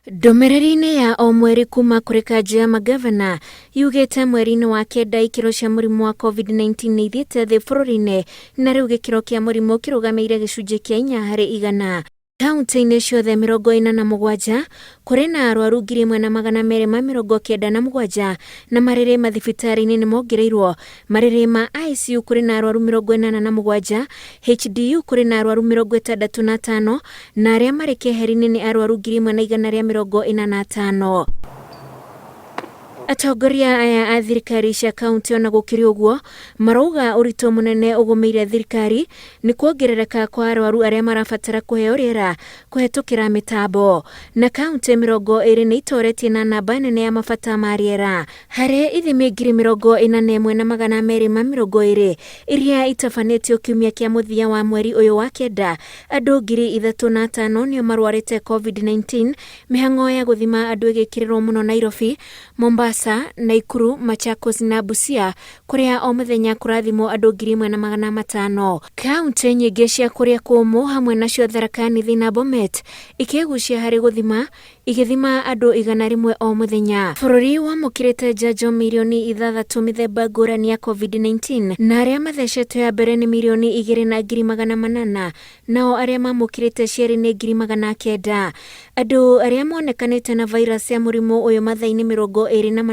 Ndũmĩrĩri-inĩ ya o mweri kuma kũrĩ kanjũ ya magavana yugĩte mweri-inĩ wa kenda ikĩro cia mũrimũ wa covid-19 nĩ ithiĩte thĩ bũrũri-inĩ na rĩu gĩkĩro kĩa mũrimũ kĩrũgamĩire gĩcunjĩ kĩa 4%. Kaunti-inĩ ciothe 47 kũrĩ na arwaru 1,297 na marĩrĩ mathibitarĩ-inĩ nĩ mongereirwo. Marĩrĩ ma ICU kũrĩ na arwaru 47, HDU kũrĩ na arwaru 65 na arĩa marĩ keheri-inĩ nĩ arwaru 1,145. Atongoria aya a thirikari cia kaunti ona gũkĩrĩ ũguo marauga ũritũ mũnene ũgũmĩire thirikari nĩ kuongerereka kwa arwaru arĩa marabatara kũheo rĩera kũhetũkĩra mĩtambo, na kaunti 20 nĩ itoretie na namba nene ya mabata ma rĩera harĩ ithimi 41,220 iria itabanĩtio kiumia kĩa mũthia wa mweri ũyũ wa kenda. Andũ 305 nĩo marwarĩte covid-19. Mĩhang'o ya gũthima andũ ĩgĩkĩrĩrwo mũno Nairobi, Mombasa, Nakuru, Machakos na Busia kũrĩa o mũthenya kũrathimwo andũ 1,500. Kaunti nyingĩ cia kũrĩa kũmũ hamwe nacio Tharaka Nithi na Bomet ikĩgucia harĩ igĩthima andũ 100 o mũthenya. Bũrũri wamũkĩrĩte njanjo milioni 6 mĩthemba ngũrani ya covid-19 na arĩa mathecetwo ya mbere nĩ milioni 2,800 nao arĩa mamũkĩrĩte cierĩ nĩ 900,000. Andũ arĩa monekanĩte na virus ya mũrimũ ũyũ mathaa-inĩ 24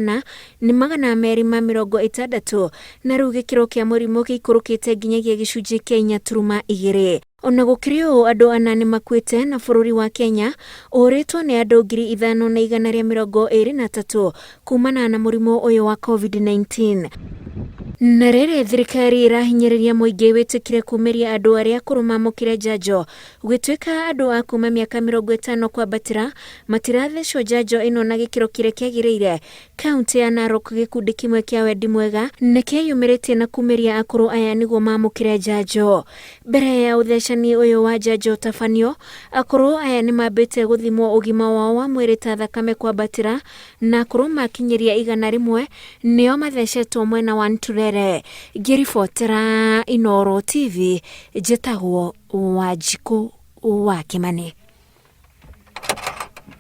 nĩ 260 na rĩu gĩkĩro kĩa mũrimũ gĩikũrũkĩte nginyagia gĩcunjĩ kĩa 4.2. Ona gũkĩrĩ ũũ andũ 4 nĩ makuĩte na bũrũri wa Kenya ũrĩtwo nĩ andũ 5,123 kumana na mũrimũ ũyũ wa covid-19. Na rĩrĩ thirikari ĩrahinyĩrĩria mũingĩ wĩtĩkire kumĩria andũ arĩa akũrũ mamũkĩre njanjo gũtuĩka andũ a kuma mĩaka 50 kwambatĩra matirathecwo njanjo ĩno na gĩkĩro kĩrĩa kĩagĩrĩire. Kaunti ya Narok gĩkundi kĩmwe kĩa wendi mwega nĩkĩyumĩrĩtie na kumĩria akũrũ aya nĩguo mamũkĩre njanjo. Mbere ya ũthecani ũyũ wa njanjo tabanio, akũrũ aya nĩ mambĩte gũthimwo ũgima wao wa mwĩrĩ ta thakame kwambatĩra, na akũrũ makinyĩria 100 nĩo mathecetwo mwena wa Nturere. Ngĩribotera Inooro TV, njĩtagwo Wanjikũ wa Kimani.